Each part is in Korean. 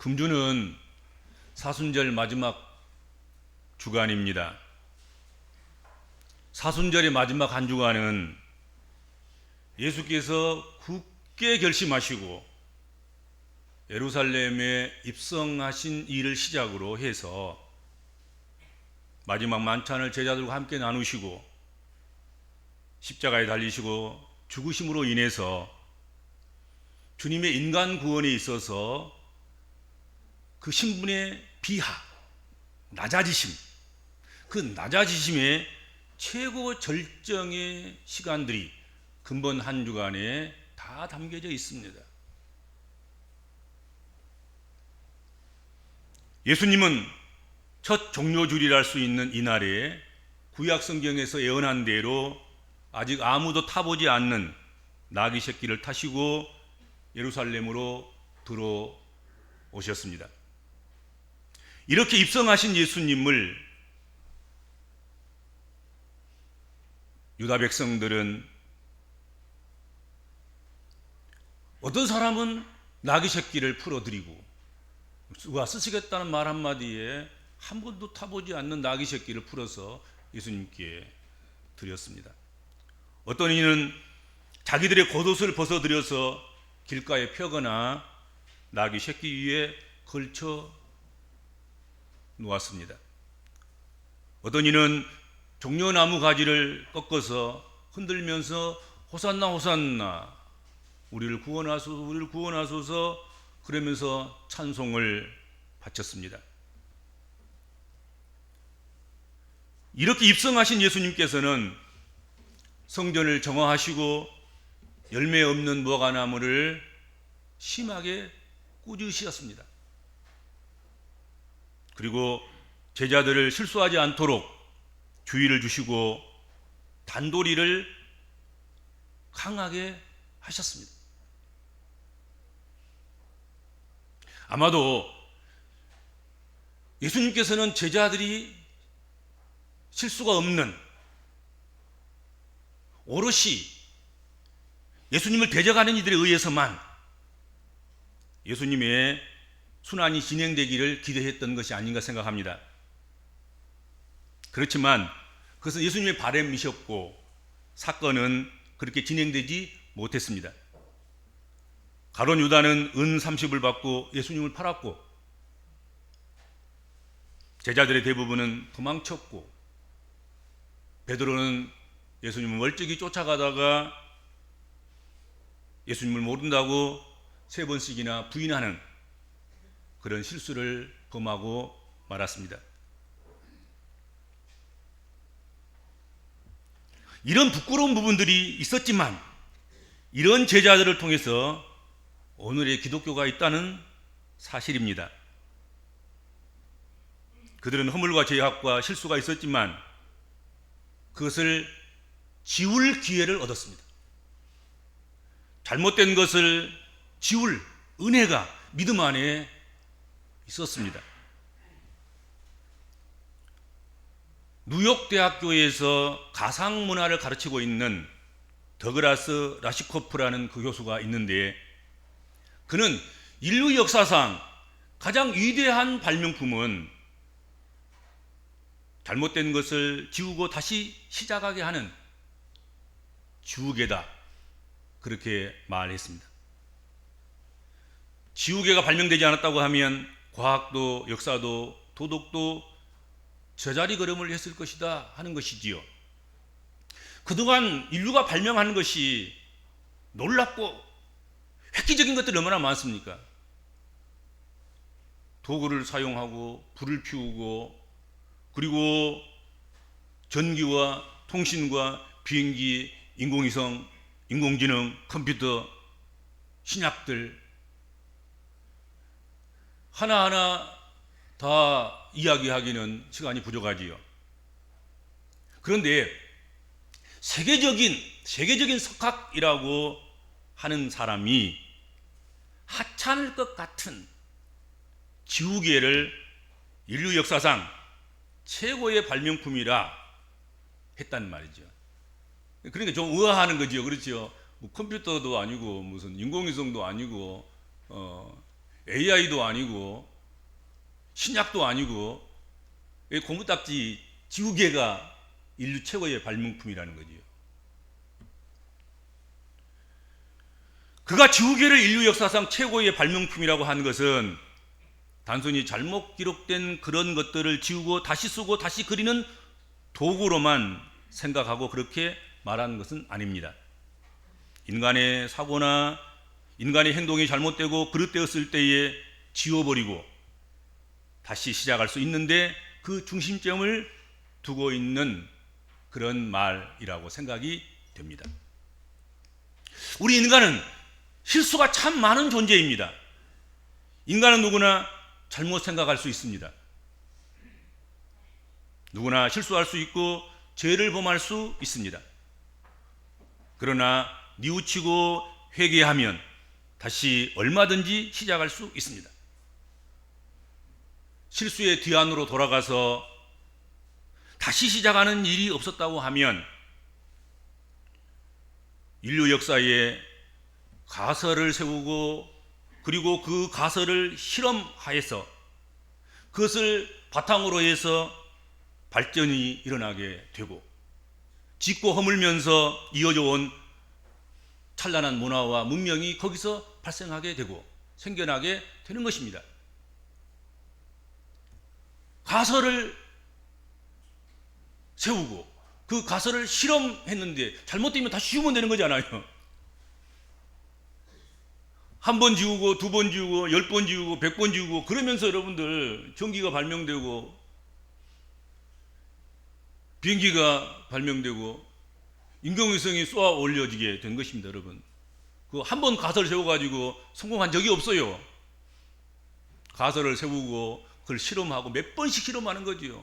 금주는 사순절 마지막 주간입니다. 사순절의 마지막 한 주간은 예수께서 굳게 결심하시고 예루살렘에 입성하신 일을 시작으로 해서 마지막 만찬을 제자들과 함께 나누시고 십자가에 달리시고 죽으심으로 인해서 주님의 인간 구원에 있어서 그 신분의 비하, 낮아지심, 그 낮아지심의 최고 절정의 시간들이 근본 한 주간에 다 담겨져 있습니다. 예수님은 첫 종료주일이라 할 수 있는 이날에 구약 성경에서 예언한 대로 아직 아무도 타보지 않는 나귀 새끼를 타시고 예루살렘으로 들어오셨습니다. 이렇게 입성하신 예수님을 유다 백성들은 어떤 사람은 나귀 새끼를 풀어드리고 누가 쓰시겠다는 말 한마디에 한 번도 타보지 않는 나귀 새끼를 풀어서 예수님께 드렸습니다. 어떤 이는 자기들의 겉옷을 벗어들여서 길가에 펴거나 나귀 새끼 위에 걸쳐 놓았습니다. 어떤 이는 종려나무 가지를 꺾어서 흔들면서 호산나 호산나 우리를 구원하소서 우리를 구원하소서 그러면서 찬송을 바쳤습니다. 이렇게 입성하신 예수님께서는 성전을 정화하시고 열매 없는 무화과나무를 심하게 꾸짖으셨습니다. 그리고 제자들을 실수하지 않도록 주의를 주시고 단도리를 강하게 하셨습니다. 아마도 예수님께서는 제자들이 실수가 없는 오롯이 예수님을 대적하는 이들에 의해서만 예수님의 순환이 진행되기를 기대했던 것이 아닌가 생각합니다. 그렇지만 그것은 예수님의 바람이셨고 사건은 그렇게 진행되지 못했습니다. 가룟 유다는 은 30을 받고 예수님을 팔았고 제자들의 대부분은 도망쳤고 베드로는 예수님을 멀찍이 쫓아가다가 예수님을 모른다고 3번씩이나 부인하는 그런 실수를 범하고 말았습니다. 이런 부끄러운 부분들이 있었지만 이런 제자들을 통해서 오늘의 기독교가 있다는 사실입니다. 그들은 허물과 죄악과 실수가 있었지만 그것을 지울 기회를 얻었습니다. 잘못된 것을 지울 은혜가 믿음 안에 있었습니다. 뉴욕대학교에서 가상문화를 가르치고 있는 더글라스 라시코프라는 그 교수가 있는데 그는 인류 역사상 가장 위대한 발명품은 잘못된 것을 지우고 다시 시작하게 하는 지우개다 그렇게 말했습니다. 지우개가 발명되지 않았다고 하면 과학도 역사도 도덕도 제자리 걸음을 했을 것이다 하는 것이지요. 그동안 인류가 발명하는 것이 놀랍고 획기적인 것들이 얼마나 많습니까? 도구를 사용하고 불을 피우고 그리고 전기와 통신과 비행기, 인공위성, 인공지능, 컴퓨터, 신약들 하나하나 다 이야기하기는 시간이 부족하지요. 그런데 세계적인 석학이라고 하는 사람이 하찮을 것 같은 지우개를 인류 역사상 최고의 발명품이라 했단 말이죠. 그러니까 좀 의아하는 거지요. 그렇죠. 뭐 컴퓨터도 아니고 무슨 인공위성도 아니고 AI도 아니고 신약도 아니고 고무딱지 지우개가 인류 최고의 발명품이라는 거지요. 그가 지우개를 인류 역사상 최고의 발명품이라고 한 것은 단순히 잘못 기록된 그런 것들을 지우고 다시 쓰고 다시 그리는 도구로만 생각하고 그렇게 말하는 것은 아닙니다. 인간의 사고나 인간의 행동이 잘못되고 그릇되었을 때에 지워버리고 다시 시작할 수 있는데 그 중심점을 두고 있는 그런 말이라고 생각이 됩니다. 우리 인간은 실수가 참 많은 존재입니다. 인간은 누구나 잘못 생각할 수 있습니다. 누구나 실수할 수 있고 죄를 범할 수 있습니다. 그러나 뉘우치고 회개하면 다시 얼마든지 시작할 수 있습니다. 실수의 뒤안으로 돌아가서 다시 시작하는 일이 없었다고 하면 인류 역사에 가설을 세우고 그리고 그 가설을 실험하여서 그것을 바탕으로 해서 발전이 일어나게 되고 짚고 허물면서 이어져 온 찬란한 문화와 문명이 거기서 발생하게 되고 생겨나게 되는 것입니다. 가설을 세우고 그 가설을 실험했는데 잘못되면 다시 지우면 되는 거잖아요. 한 번 지우고 두 번 지우고 10번 지우고 100번 지우고 그러면서 여러분들 전기가 발명되고 비행기가 발명되고 인공위성이 쏘아 올려지게 된 것입니다. 여러분, 그 한 번 가설을 세워가지고 성공한 적이 없어요. 가설을 세우고 그걸 실험하고 몇 번씩 실험하는 거지요.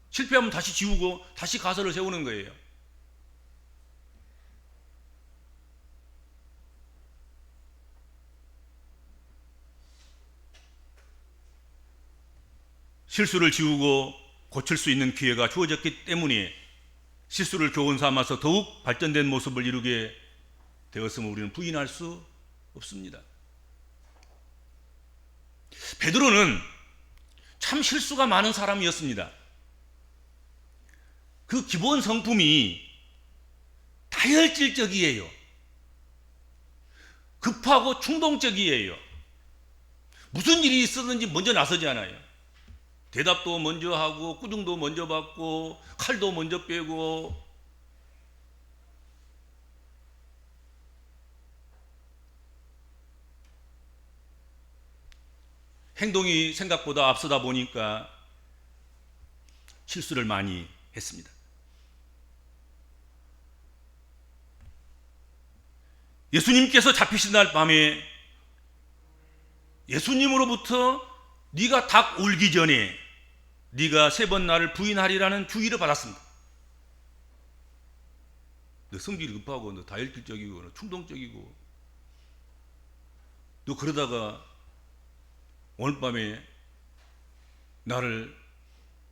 실패하면 다시 지우고 다시 가설을 세우는 거예요. 실수를 지우고 고칠 수 있는 기회가 주어졌기 때문에 실수를 교훈 삼아서 더욱 발전된 모습을 이루게 되었음을 우리는 부인할 수 없습니다. 베드로는 참 실수가 많은 사람이었습니다. 그 기본 성품이 다혈질적이에요. 급하고 충동적이에요. 무슨 일이 있었는지 먼저 나서지 않아요. 대답도 먼저 하고 꾸중도 먼저 받고 칼도 먼저 빼고 행동이 생각보다 앞서다 보니까 실수를 많이 했습니다. 예수님께서 잡히신 날 밤에 예수님으로부터 네가 닭 울기 전에 네가 3번 나를 부인하리라는 주의를 받았습니다. 너 성질이 급하고 너 다혈질적이고 너 충동적이고 너 그러다가 오늘 밤에 나를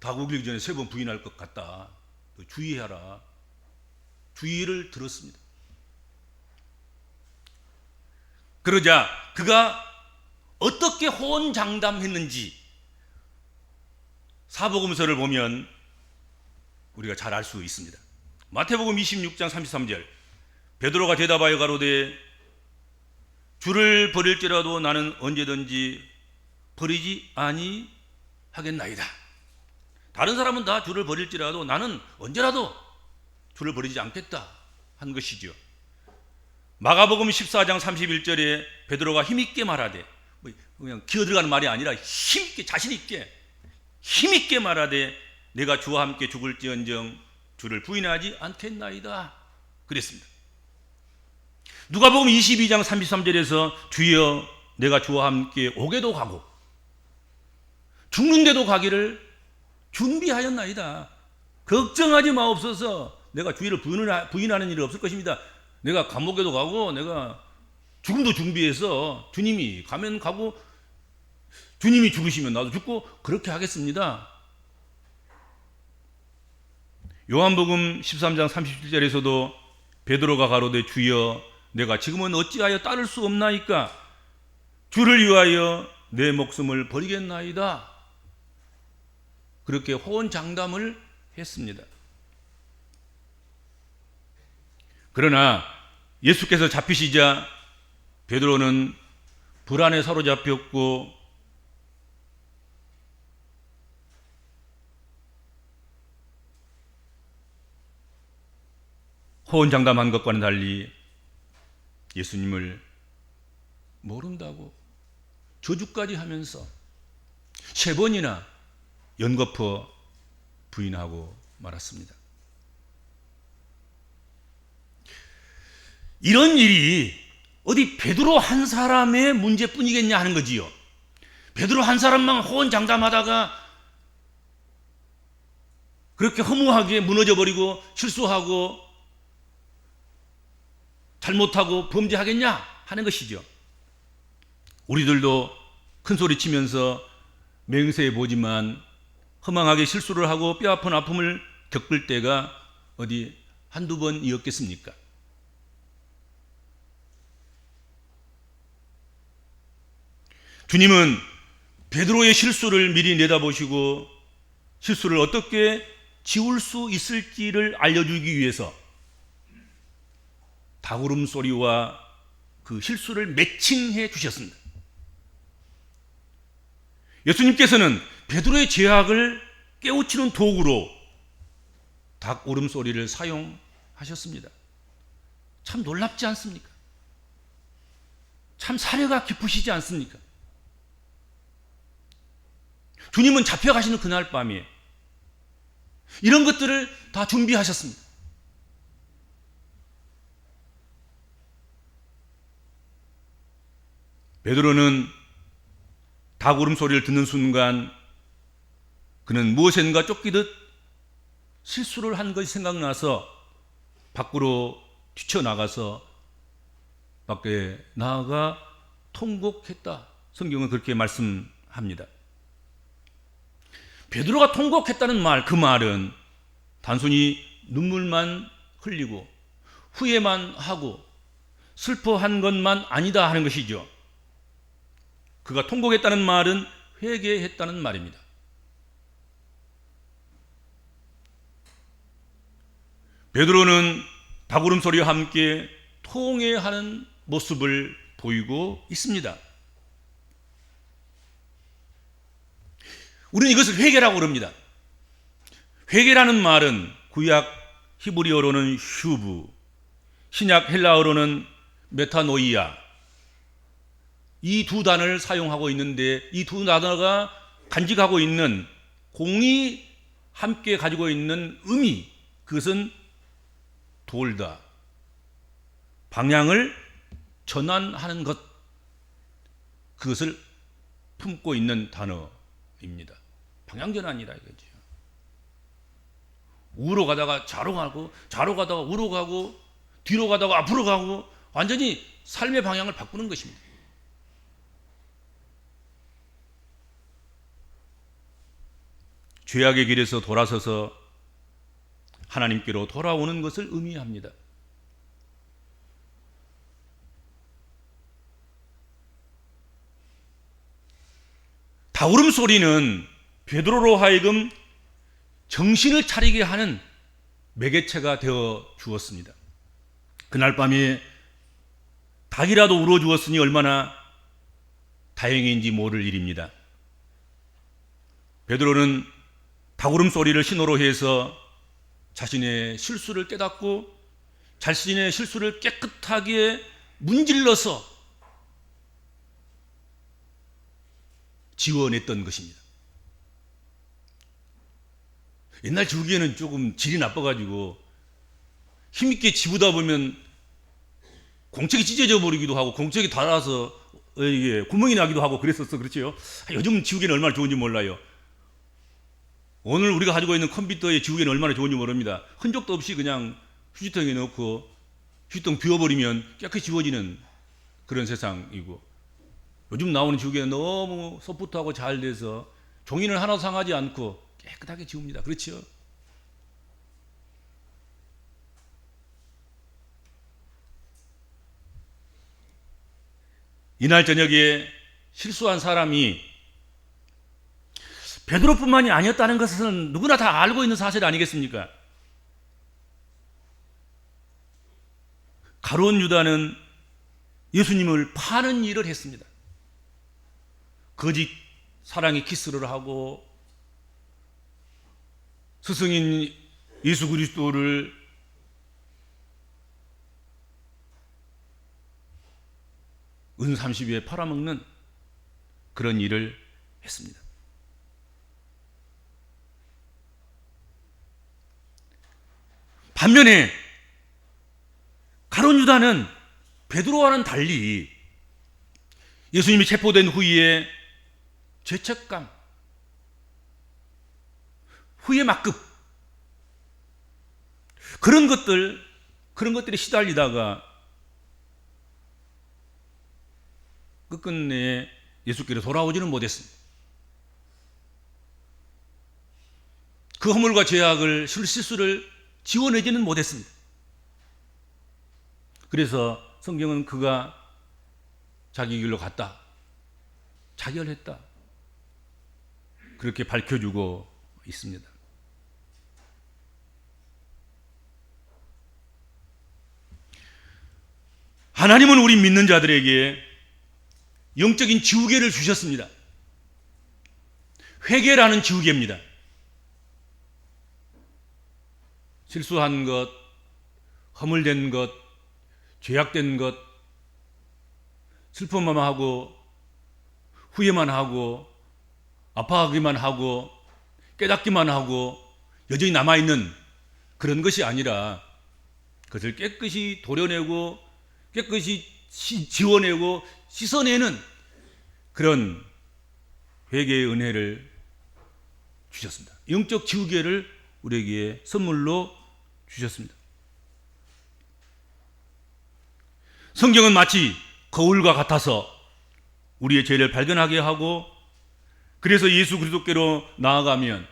닭 울기 전에 3번 부인할 것 같다. 너 주의하라. 주의를 들었습니다. 그러자 그가 어떻게 호언장담했는지 사복음서를 보면 우리가 잘 알 수 있습니다. 마태복음 26장 33절 베드로가 대답하여 가로되 주를 버릴지라도 나는 언제든지 버리지 아니하겠나이다. 다른 사람은 다 주를 버릴지라도 나는 언제라도 주를 버리지 않겠다 한 것이죠. 마가복음 14장 31절에 베드로가 힘있게 말하되 그냥 기어들어가는 말이 아니라 힘있게 힘있게 말하되 내가 주와 함께 죽을지언정 주를 부인하지 않겠나이다 그랬습니다. 누가복음 22장 33절에서 주여 내가 주와 함께 오게도 가고 죽는데도 가기를 준비하였나이다. 걱정하지 마옵소서. 내가 주의를 부인하는 일은 없을 것입니다. 내가 감옥에도 가고 내가 죽음도 준비해서 주님이 가면 가고 주님이 죽으시면 나도 죽고 그렇게 하겠습니다. 요한복음 13장 37절에서도 베드로가 가로되 주여 내가 지금은 어찌하여 따를 수 없나이까 주를 위하여 내 목숨을 버리겠나이다. 그렇게 호언장담을 했습니다. 그러나 예수께서 잡히시자 베드로는 불안에 사로잡혔고 호언장담한 것과는 달리 예수님을 모른다고 저주까지 하면서 3번이나 연거푸 부인하고 말았습니다. 이런 일이 어디 베드로 한 사람의 문제뿐이겠냐 하는 거지요. 베드로 한 사람만 호언장담하다가 그렇게 허무하게 무너져버리고 실수하고 잘못하고 범죄하겠냐 하는 것이죠. 우리들도 큰 소리 치면서 맹세해 보지만 허망하게 실수를 하고 뼈아픈 아픔을 겪을 때가 어디 한두 번이었겠습니까? 주님은 베드로의 실수를 미리 내다보시고 실수를 어떻게 지울 수 있을지를 알려주기 위해서 닭울음 소리와 그 실수를 매칭해 주셨습니다. 예수님께서는 베드로의 죄악을 깨우치는 도구로 닭 울음소리를 사용하셨습니다. 참 놀랍지 않습니까? 참 사려가 깊으시지 않습니까? 주님은 잡혀가시는 그날 밤에 이런 것들을 다 준비하셨습니다. 베드로는 닭 울음소리를 듣는 순간 그는 무엇인가 쫓기듯 실수를 한 것이 생각나서 밖으로 뛰쳐나가서 밖에 나아가 통곡했다. 성경은 그렇게 말씀합니다. 베드로가 통곡했다는 말, 그 말은 단순히 눈물만 흘리고 후회만 하고 슬퍼한 것만 아니다 하는 것이죠. 그가 통곡했다는 말은 회개했다는 말입니다. 베드로는 닭울음 소리와 함께 통회하는 모습을 보이고 있습니다. 우리는 이것을 회개라고 그럽니다. 회개라는 말은 구약 히브리어로는 슈브, 신약 헬라어로는 메타노이아, 이 두 단어를 사용하고 있는데 이 두 단어가 간직하고 있는 공이 함께 가지고 있는 의미, 그것은 돌다, 방향을 전환하는 것, 그것을 품고 있는 단어입니다. 방향 전환이라 이거죠. 우로 가다가 좌로 가고, 좌로 가다가 우로 가고, 뒤로 가다가 앞으로 가고, 완전히 삶의 방향을 바꾸는 것입니다. 죄악의 길에서 돌아서서 하나님께로 돌아오는 것을 의미합니다. 닭울음 소리는 베드로로 하여금 정신을 차리게 하는 매개체가 되어 주었습니다. 그날 밤에 닭이라도 울어 주었으니 얼마나 다행인지 모를 일입니다. 베드로는 닭울음 소리를 신호로 해서 자신의 실수를 깨닫고 자신의 실수를 깨끗하게 문질러서 지워냈던 것입니다. 옛날 지우개는 조금 질이 나빠가지고 힘있게 지우다 보면 공책이 찢어져 버리기도 하고 공책이 닳아서 이게 구멍이 나기도 하고 그랬었어. 그렇죠? 요즘 지우개는 얼마나 좋은지 몰라요. 오늘 우리가 가지고 있는 컴퓨터의 지우개는 얼마나 좋은지 모릅니다. 흔적도 없이 그냥 휴지통에 넣고 휴지통 비워버리면 깨끗이 지워지는 그런 세상이고, 요즘 나오는 지우개는 너무 소프트하고 잘 돼서 종이는 하나도 상하지 않고 깨끗하게 지웁니다. 그렇죠? 이날 저녁에 실수한 사람이 베드로뿐만이 아니었다는 것은 누구나 다 알고 있는 사실 아니겠습니까? 가룟 유다는 예수님을 파는 일을 했습니다. 거짓 사랑의 키스를 하고 스승인 예수 그리스도를 은 30에 팔아먹는 그런 일을 했습니다. 반면에 가룟 유다는 베드로와는 달리 예수님이 체포된 후에 죄책감, 후회 막급 그런 것들에 시달리다가 끝끝내 예수께로 돌아오지는 못했습니다. 그 허물과 죄악을 실수를 지워내지는 못했습니다. 그래서 성경은 그가 자기 길로 갔다, 자결했다, 그렇게 밝혀주고 있습니다. 하나님은 우리 믿는 자들에게 영적인 지우개를 주셨습니다. 회개라는 지우개입니다. 실수한 것, 허물된 것, 죄악된 것, 슬픔만 하고 후회만 하고 아파하기만 하고 깨닫기만 하고 여전히 남아있는 그런 것이 아니라 그것을 깨끗이 도려내고 깨끗이 지워내고 씻어내는 그런 회개의 은혜를 주셨습니다. 영적 지우개를 우리에게 선물로 주셨습니다. 성경은 마치 거울과 같아서 우리의 죄를 발견하게 하고 그래서 예수 그리스도께로 나아가면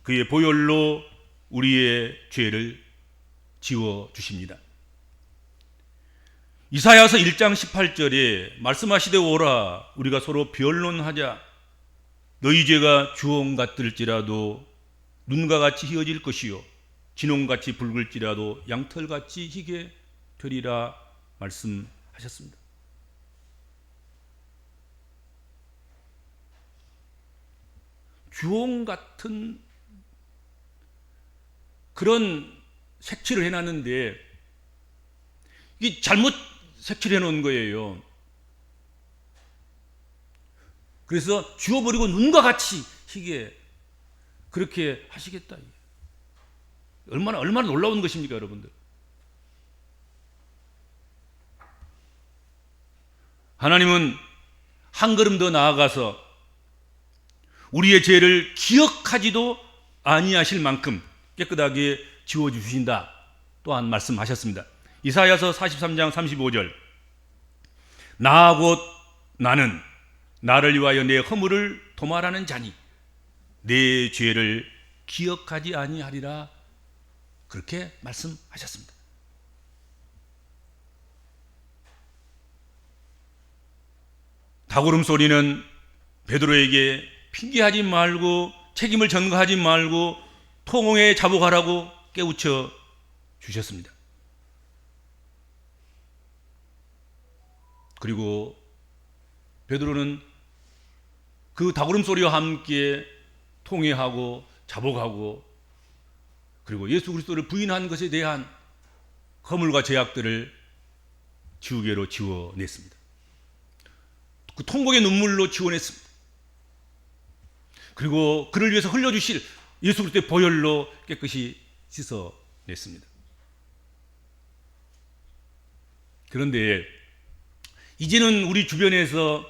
그의 보혈로 우리의 죄를 지워 주십니다. 이사야서 1장 18절에 말씀하시되 오라 우리가 서로 변론하자 너희 죄가 주홍 같을지라도 눈과 같이 희어질 것이요 진홍같이 붉을지라도 양털같이 희게 되리라 말씀하셨습니다. 주홍 같은 그런 색칠을 해놨는데 이게 잘못 색칠해 놓은 거예요. 그래서 지워버리고 눈과 같이 희게 그렇게 하시겠다. 얼마나 놀라운 것입니까, 여러분들? 하나님은 한 걸음 더 나아가서 우리의 죄를 기억하지도 아니하실 만큼 깨끗하게 지워주신다 또한 말씀하셨습니다. 이사야서 43장 35절 나 곧 나는 나를 위하여 내 허물을 도말하는 자니 내 죄를 기억하지 아니하리라 그렇게 말씀하셨습니다. 닭울음 소리는 베드로에게 핑계하지 말고 책임을 전가하지 말고 통홍에 자복하라고 깨우쳐 주셨습니다. 그리고 베드로는 그 닭울음 소리와 함께 통회하고 자복하고 그리고 예수 그리스도를 부인한 것에 대한 허물과 죄악들을 지우개로 지워냈습니다. 그 통곡의 눈물로 지워냈습니다. 그리고 그를 위해서 흘려주실 예수 그리스도의 보혈로 깨끗이 씻어냈습니다. 그런데 이제는 우리 주변에서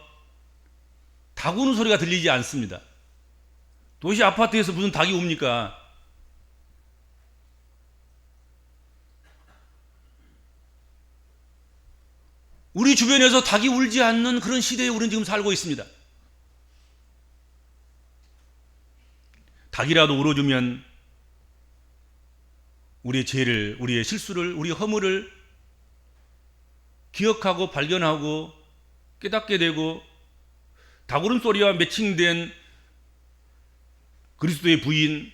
닭 우는 소리가 들리지 않습니다. 도시 아파트에서 무슨 닭이 웁니까? 우리 주변에서 닭이 울지 않는 그런 시대에 우리는 지금 살고 있습니다. 닭이라도 울어주면 우리의 죄를, 우리의 실수를, 우리의 허물을 기억하고 발견하고 깨닫게 되고 다구름 소리와 매칭된 그리스도의 부인,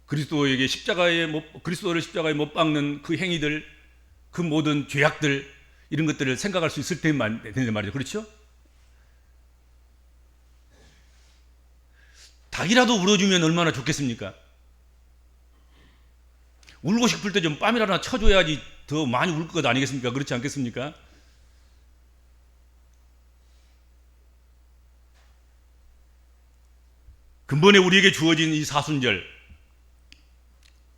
그리스도를 십자가에 못 박는 그 행위들, 그 모든 죄악들, 이런 것들을 생각할 수 있을 텐데 말이죠. 그렇죠? 닭이라도 울어주면 얼마나 좋겠습니까? 울고 싶을 때 좀 뺨이라도 쳐줘야지 더 많이 울 것 아니겠습니까? 그렇지 않겠습니까? 근본에 우리에게 주어진 이 사순절,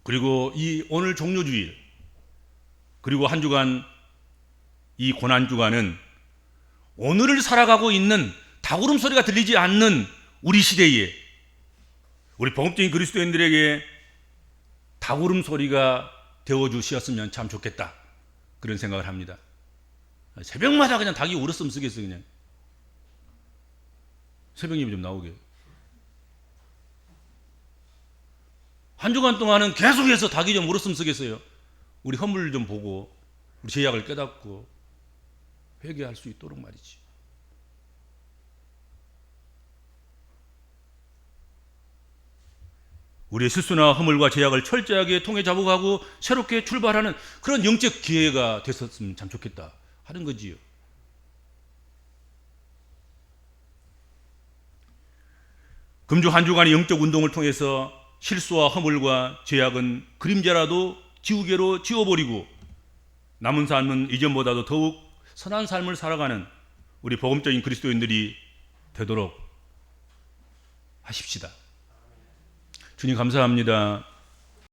그리고 이 오늘 종료주일, 그리고 한 주간 이 고난주간은 오늘을 살아가고 있는 닭울음 소리가 들리지 않는 우리 시대에 우리 복음적인 그리스도인들에게 닭울음 소리가 되어주셨으면 참 좋겠다, 그런 생각을 합니다. 새벽마다 그냥 닭이 울었으면 쓰겠어요. 그냥 새벽님이 좀 나오게. 한 주간 동안은 계속해서 닭이 좀 울었으면 쓰겠어요. 우리 허물 좀 보고 우리 죄악을 깨닫고 회개할 수 있도록 말이지. 우리의 실수나 허물과 죄악을 철저하게 통해 잡아가고 새롭게 출발하는 그런 영적 기회가 됐었으면 참 좋겠다 하는 거지요. 금주 한 주간의 영적 운동을 통해서 실수와 허물과 죄악은 그림자라도 지우개로 지워버리고 남은 삶은 이전보다도 더욱 선한 삶을 살아가는 우리 복음적인 그리스도인들이 되도록 하십시다. 주님 감사합니다.